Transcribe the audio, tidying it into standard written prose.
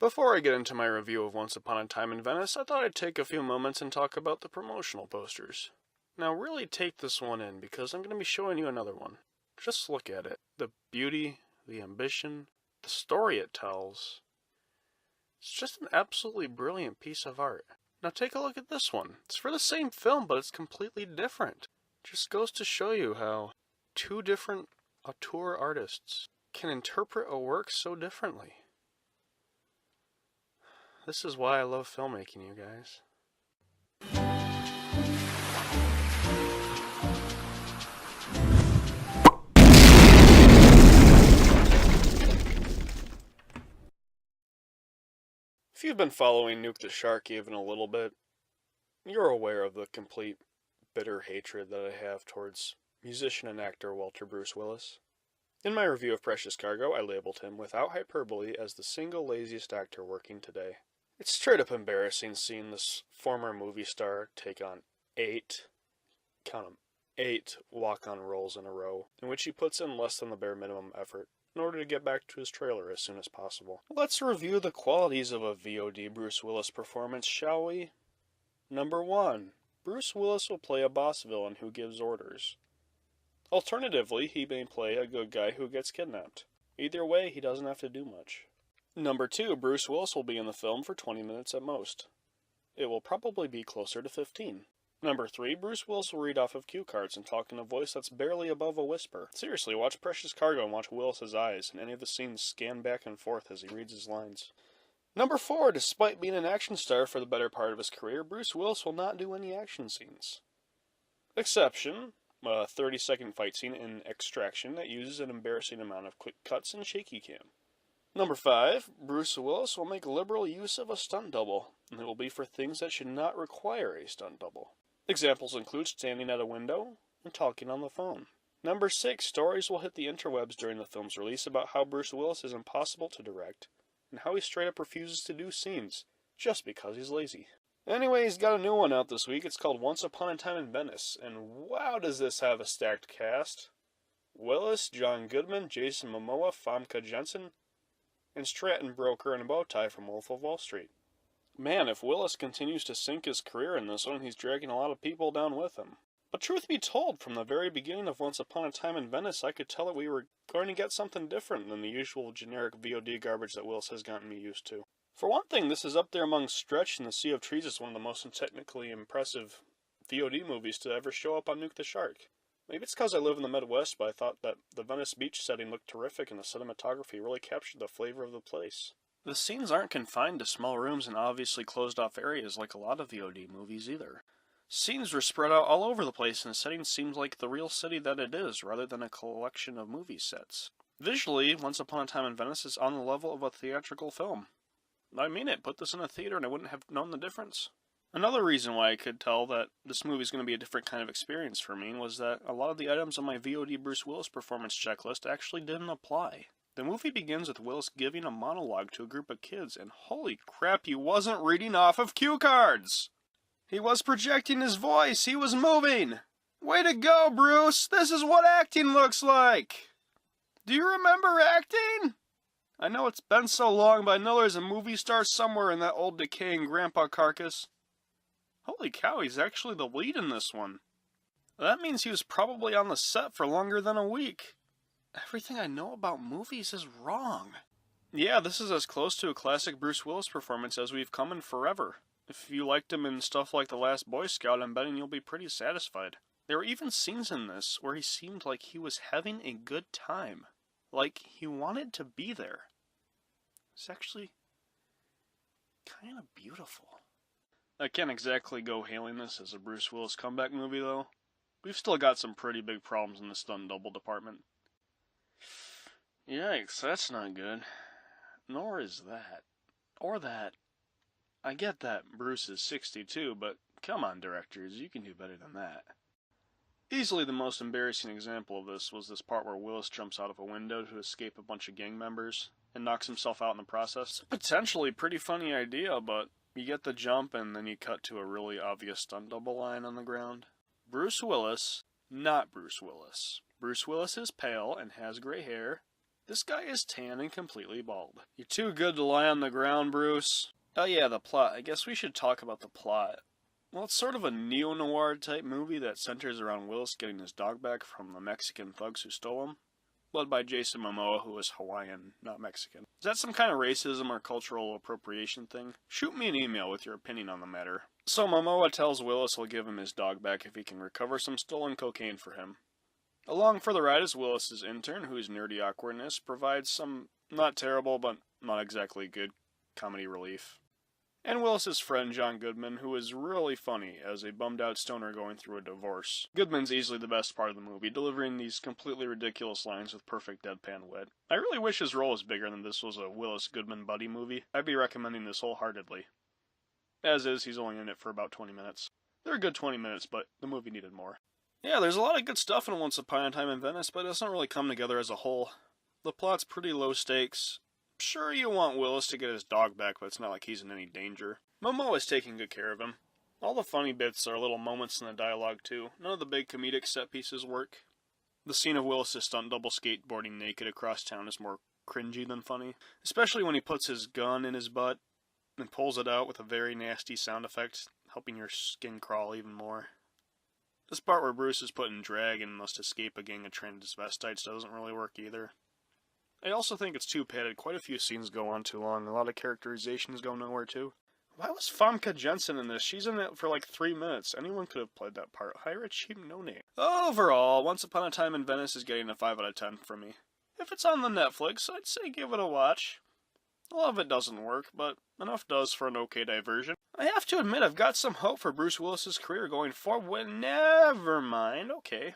Before I get into my review of Once Upon a Time in Venice, I thought I'd take a few moments and talk about the promotional posters. Now really take this one in, because I'm going to be showing you another one. Just look at it. The beauty, the ambition, the story it tells. It's just an absolutely brilliant piece of art. Now take a look at this one. It's for the same film, but it's completely different. Just goes to show you how two different auteur artists can interpret a work so differently. This is why I love filmmaking, you guys. If you've been following Nuke the Shark even a little bit, you're aware of the complete bitter hatred that I have towards musician and actor Walter Bruce Willis. In my review of Precious Cargo, I labeled him, without hyperbole, as the single laziest actor working today. It's straight up embarrassing seeing this former movie star take on 8 walk-on roles in a row, in which he puts in less than the bare minimum effort in order to get back to his trailer as soon as possible. Let's review the qualities of a VOD Bruce Willis performance, shall we? Number 1. Bruce Willis will play a boss villain who gives orders. Alternatively, he may play a good guy who gets kidnapped. Either way, he doesn't have to do much. Number 2. Bruce Willis will be in the film for 20 minutes at most. It will probably be closer to 15. Number 3. Bruce Willis will read off of cue cards and talk in a voice that's barely above a whisper. Seriously, watch Precious Cargo and watch Willis's eyes, and any of the scenes scan back and forth as he reads his lines. Number 4. Despite being an action star for the better part of his career, Bruce Willis will not do any action scenes. Exception, a 30-second fight scene in Extraction that uses an embarrassing amount of quick cuts and shaky cam. Number 5. Bruce Willis will make liberal use of a stunt double, and it will be for things that should not require a stunt double. Examples include standing at a window and talking on the phone. Number 6. Stories will hit the interwebs during the film's release about how Bruce Willis is impossible to direct, and how he straight up refuses to do scenes, just because he's lazy. Anyway, he's got a new one out this week. It's called Once Upon a Time in Venice, and wow does this have a stacked cast. Willis, John Goodman, Jason Momoa, Famke Janssen, and Stratton Broker in a bow tie from Wolf of Wall Street. Man, if Willis continues to sink his career in this one, he's dragging a lot of people down with him. But truth be told, from the very beginning of Once Upon a Time in Venice, I could tell that we were going to get something different than the usual generic VOD garbage that Willis has gotten me used to. For one thing, this is up there among Stretch and The Sea of Trees as one of the most technically impressive VOD movies to ever show up on Nuke the Shark. Maybe it's because I live in the Midwest, but I thought that the Venice beach setting looked terrific and the cinematography really captured the flavor of the place. The scenes aren't confined to small rooms and obviously closed-off areas like a lot of VOD movies either. Scenes were spread out all over the place, and the setting seems like the real city that it is, rather than a collection of movie sets. Visually, Once Upon a Time in Venice is on the level of a theatrical film. I mean it, put this in a theater and I wouldn't have known the difference. Another reason why I could tell that this movie is going to be a different kind of experience for me was that a lot of the items on my VOD Bruce Willis performance checklist actually didn't apply. The movie begins with Willis giving a monologue to a group of kids, and holy crap, he wasn't reading off of cue cards! He was projecting his voice, he was moving! Way to go, Bruce! This is what acting looks like! Do you remember acting? I know it's been so long, but I know there's a movie star somewhere in that old decaying grandpa carcass. Holy cow, he's actually the lead in this one. That means he was probably on the set for longer than a week. Everything I know about movies is wrong. Yeah, this is as close to a classic Bruce Willis performance as we've come in forever. If you liked him in stuff like The Last Boy Scout, I'm betting you'll be pretty satisfied. There were even scenes in this where he seemed like he was having a good time. Like he wanted to be there. It's actually kind of beautiful. I can't exactly go hailing this as a Bruce Willis comeback movie, though. We've still got some pretty big problems in the stunt double department. Yikes, that's not good. Nor is that. Or that. I get that Bruce is 62, but come on, directors, you can do better than that. Easily the most embarrassing example of this was this part where Willis jumps out of a window to escape a bunch of gang members and knocks himself out in the process. It's a potentially pretty funny idea, but you get the jump and then you cut to a really obvious stunt double line on the ground. Bruce Willis, not Bruce Willis. Bruce Willis is pale and has gray hair, This guy is tan and completely bald. You're too good to lie on the ground, Bruce. Oh yeah, the plot. I guess we should talk about the plot. Well, it's sort of a neo-noir type movie that centers around Willis getting his dog back from the Mexican thugs who stole him. Led by Jason Momoa, who is Hawaiian, not Mexican. Is that some kind of racism or cultural appropriation thing? Shoot me an email with your opinion on the matter. So Momoa tells Willis he'll give him his dog back if he can recover some stolen cocaine for him. Along for the ride is Willis's intern, whose nerdy awkwardness provides some not terrible but not exactly good comedy relief. And Willis's friend John Goodman, who is really funny as a bummed-out stoner going through a divorce. Goodman's easily the best part of the movie, delivering these completely ridiculous lines with perfect deadpan wit. I really wish his role was bigger than this was a Willis-Goodman buddy movie. I'd be recommending this wholeheartedly. As is, he's only in it for about 20 minutes. They're a good 20 minutes, but the movie needed more. Yeah, there's a lot of good stuff in Once Upon a Time in Venice, but it doesn't really come together as a whole. The plot's pretty low stakes. Sure, you want Willis to get his dog back, but it's not like he's in any danger. Momoa's taking good care of him. All the funny bits are little moments in the dialogue, too. None of the big comedic set pieces work. The scene of Willis' stunt double skateboarding naked across town is more cringy than funny. Especially when he puts his gun in his butt and pulls it out with a very nasty sound effect, helping your skin crawl even more. This part where Bruce is put in drag and must escape a gang of transvestites doesn't really work either. I also think it's too padded. Quite a few scenes go on too long. A lot of characterizations go nowhere too. Why was Famke Jensen in this? She's in it for like 3 minutes. Anyone could have played that part. Hire a cheap no-name. Overall, Once Upon a Time in Venice is getting a 5 out of 10 from me. If it's on the Netflix, I'd say give it a watch. A lot of it doesn't work, but enough does for an okay diversion. I have to admit, I've got some hope for Bruce Willis's career going forward. Never mind, okay.